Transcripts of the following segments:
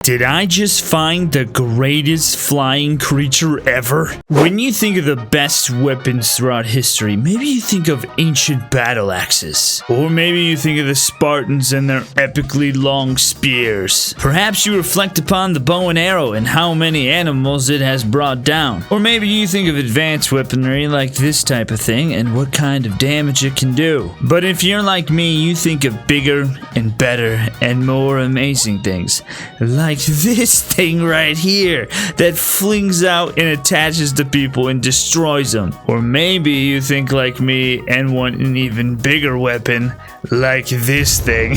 Did I just find the greatest flying creature ever? When you think of the best weapons throughout history, maybe you think of ancient battle axes. Or maybe you think of the Spartans and their epically long spears. Perhaps you reflect upon the bow and arrow and how many animals it has brought down. Or maybe you think of advanced weaponry like this type of thing and what kind of damage it can do. But if you're like me, you think of bigger and better and more amazing things. Like this thing right here that flings out and attaches to people and destroys them. Or maybe you think like me and want an even bigger weapon like this thing.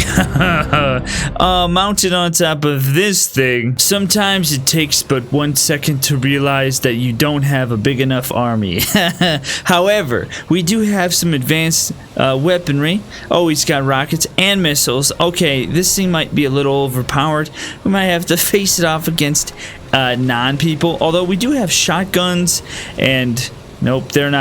Mounted on top of this thing. Sometimes it takes but 1 second to realize that you don't have a big enough army. However, we do have some advanced weaponry. Oh, he's got rockets and missiles. Okay, this thing might be a little overpowered. We might have to face it off against non-people. Although we do have shotguns and... Nope, they're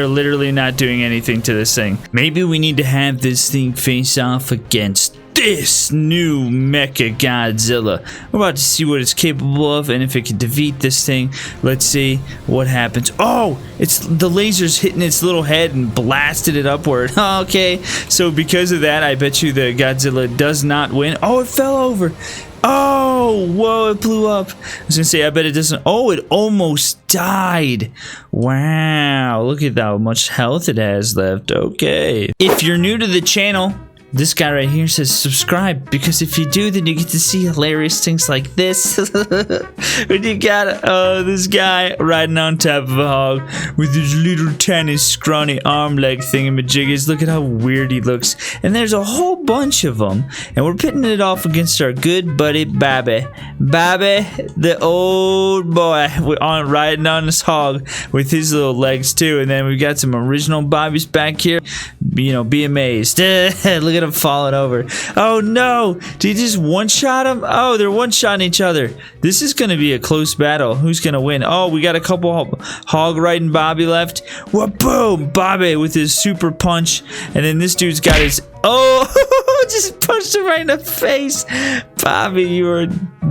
literally not doing anything to this thing. Maybe we need to have this thing face off against this new Mecha Godzilla. We're about to see what it's capable of and if it can defeat this thing. Let's see what happens. Oh, it's the lasers hitting its little head and blasted it upward. Okay, so because of that, I bet you the Godzilla does not win. Oh, it fell over. Oh, whoa, it blew up. I was gonna say, I bet it doesn't. Oh, it almost died. Wow, look at how much health it has left. Okay. If you're new to the channel, this guy right here says subscribe, because if you do, then you get to see hilarious things like this. When you got this guy riding on top of a hog with his little tiny scrawny arm leg thingamajiggies. Look at how weird he looks. And there's a whole bunch of them, and we're pitting it off against our good buddy Bobby. Bobby, the old boy, we're riding on this hog with his little legs too. And then we've got some original Bobbies back here. You know, be amazed. Look at him falling over. Oh no, did he just one-shot him? Oh, they're one-shotting each other. This is gonna be a close battle. Who's gonna win? Oh, we got a couple hog riding Bobby left. Whoa, boom, Bobby with his super punch, and then this dude's got his, oh, just punched him right in the face. Bobby, you are a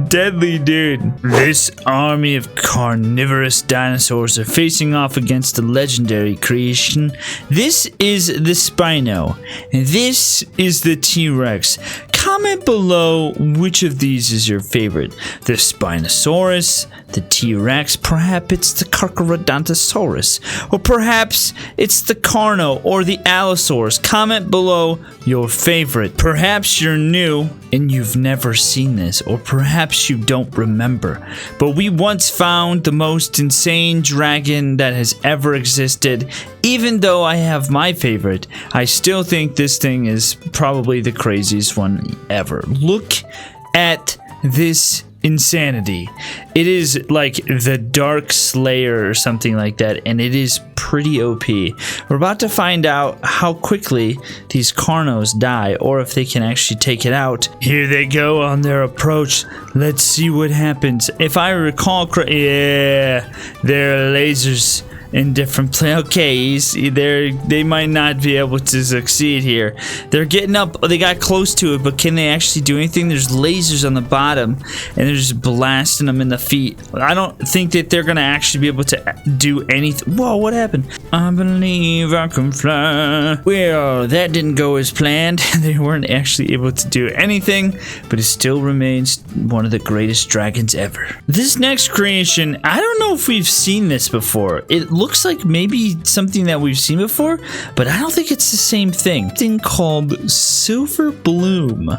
deadly dude. This army of carnivorous dinosaurs are facing off against a legendary creation. This is the Spino, and this is the T-Rex. Comment below which of these is your favorite. The Spinosaurus, the T-Rex, perhaps it's the Carcharodontosaurus, or perhaps it's the Carno or the Allosaurus. Comment below your favorite. Perhaps you're new and you've never seen this, or perhaps you don't remember, but we once found the most insane dragon that has ever existed. Even though I have my favorite, I still think this thing is probably the craziest one ever. Look at this insanity. It is like the Dark Slayer or something like that, and it is pretty OP. We're about to find out how quickly these Carnos die, or if they can actually take it out. Here they go on their approach. Let's see what happens. If I recall yeah, they're lasers in different places. Okay, they might not be able to succeed here. They're getting up. They got close to it, but can they actually do anything? There's lasers on the bottom, and they're just blasting them in the feet. I don't think that they're gonna actually be able to do anything. Whoa, what happened? I believe I can fly. Well, that didn't go as planned. They weren't actually able to do anything, but it still remains one of the greatest dragons ever. This next creation, I don't know if we've seen this before. It looks like maybe something that we've seen before, but I don't think it's the same thing. Thing called Silver Bloom.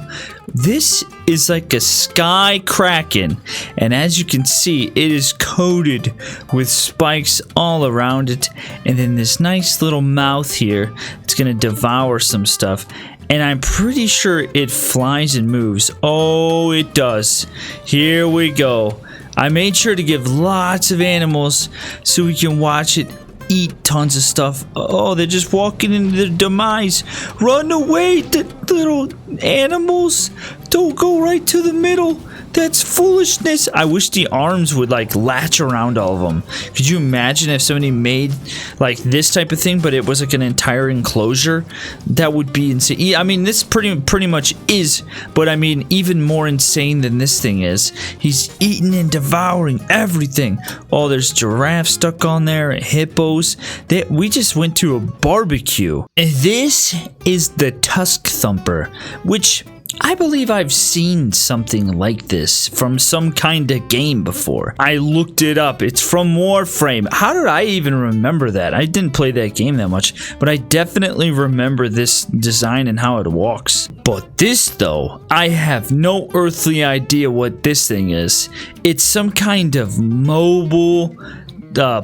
This is like a sky kraken, and as you can see, it is coated with spikes all around it, and then this nice little mouth here. It's gonna devour some stuff, and I'm pretty sure it flies and moves. Oh, it does. Here we go. I made sure to give lots of animals so we can watch it eat tons of stuff. Oh, they're just walking into their demise. Run away, the little animals. Don't go right to the middle. That's foolishness. I wish the arms would like latch around all of them. Could you imagine if somebody made like this type of thing, but it was like an entire enclosure? That would be insane. I mean, this pretty much is, but I mean, even more insane than this thing is. He's eating and devouring everything. Oh, there's giraffes stuck on there, hippos. We just went to a barbecue. And this is the Tusk Thumper, which I believe I've seen something like this from some kind of game before. I looked it up. It's from Warframe. How did I even remember that? I didn't play that game that much, but I definitely remember this design and how it walks. But this, though, I have no earthly idea what this thing is. It's some kind of mobile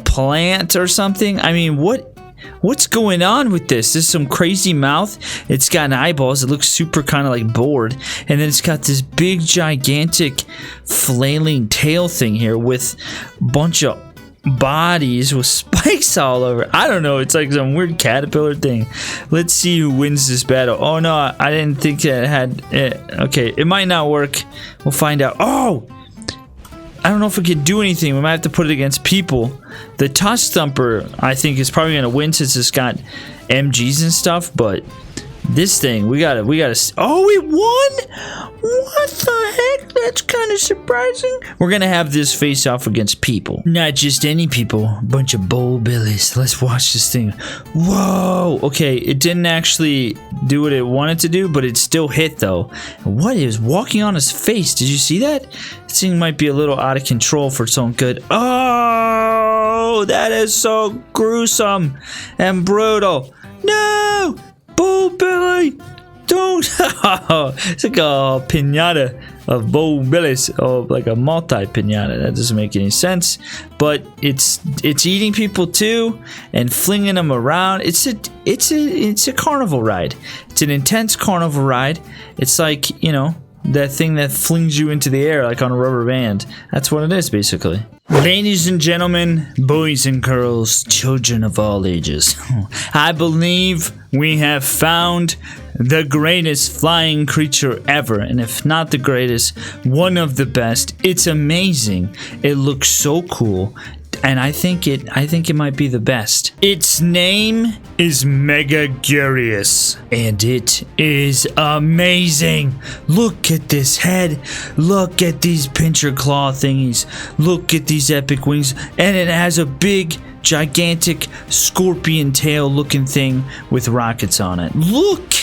plant or something. I mean, what's going on with this? This is some crazy mouth. It's got eyeballs. It looks super kind of like bored. And then it's got this big, gigantic, flailing tail thing here with a bunch of bodies with spikes all over. I don't know. It's like some weird caterpillar thing. Let's see who wins this battle. Oh, no. I didn't think that it had... okay, it might not work. We'll find out. Oh! I don't know if we can do anything. We might have to put it against people. The Tusk Thumper, I think, is probably gonna win since it's got MGs and stuff. But this thing, we gotta. Oh, it won! What the heck? That's kind of surprising. We're gonna have this face off against people, not just any people. A bunch of bull billies. Let's watch this thing. Whoa! Okay, it didn't actually do what it wanted to do, but it still hit though. What is walking on his face? Did you see that? This thing might be a little out of control for its own good. Oh, that is so gruesome and brutal. No! Bull Billy! Don't! It's like a pinata of bull billies, or like a multi-pinata. That doesn't make any sense. But it's eating people too and flinging them around. It's a carnival ride. It's an intense carnival ride. It's like, you know, that thing that flings you into the air like on a rubber band. That's what it is, basically. Ladies and gentlemen, boys and girls, children of all ages, I believe we have found the greatest flying creature ever, and if not the greatest, one of the best. It's amazing. It looks so cool. And I think it might be the best. Its name is Megagurius, and it is amazing. Look at this head. Look at these pincher claw thingies. Look at these epic wings, and it has a big, gigantic scorpion tail looking thing with rockets on it. Look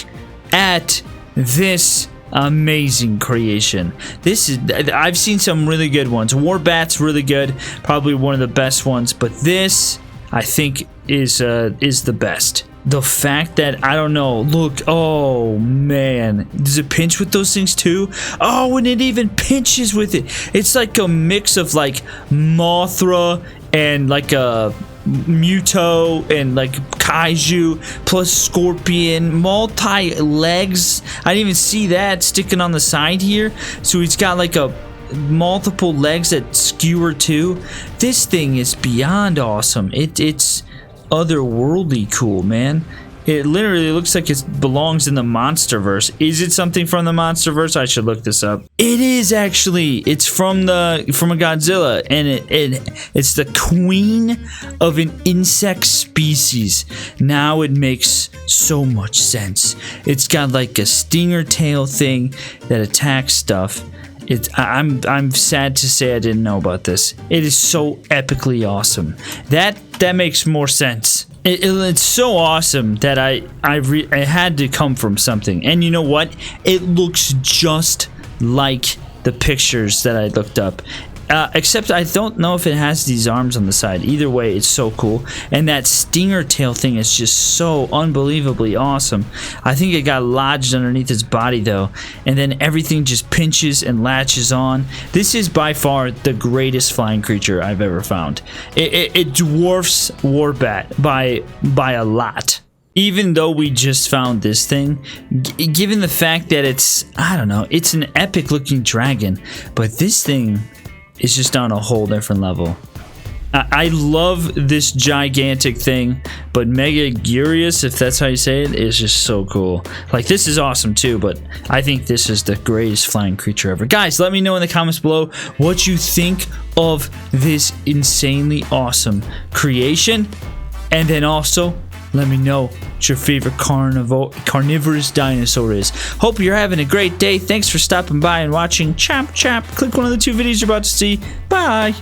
at this amazing creation. I've seen some really good ones. Warbat's really good, probably one of the best ones, but this I think is the best. The fact that, I don't know, look, oh man, does it pinch with those things too? Oh, and it even pinches with it. It's like a mix of like Mothra and like a Muto and like Kaiju plus Scorpion, multi legs. I didn't even see that sticking on the side here. So he's got like a multiple legs that skewer too. This thing is beyond awesome. It's otherworldly cool, man. It literally looks like it belongs in the Monsterverse. Is it something from the Monsterverse? I should look this up. It is actually. It's from a Godzilla, and it's the queen of an insect species. Now it makes so much sense. It's got like a stinger tail thing that attacks stuff. I'm sad to say I didn't know about this. It is so epically awesome. That makes more sense. It's so awesome that it had to come from something. And you know what? It looks just like the pictures that I looked up. Except I don't know if it has these arms on the side. Either way, it's so cool. And that stinger tail thing is just so unbelievably awesome. I think it got lodged underneath its body though. And then everything just pinches and latches on. This is by far the greatest flying creature I've ever found. It dwarfs Warbat by a lot. Even though we just found this thing, given the fact that it's, I don't know, it's an epic looking dragon. But this thing... it's just on a whole different level. I love this gigantic thing, but Megagurius, if that's how you say it, is just so cool. Like, this is awesome too, but I think this is the greatest flying creature ever. Guys, let me know in the comments below what you think of this insanely awesome creation, and then also let me know what your favorite carnivorous dinosaur is. Hope you're having a great day. Thanks for stopping by and watching. Chomp chomp. Click one of the 2 videos you're about to see. Bye.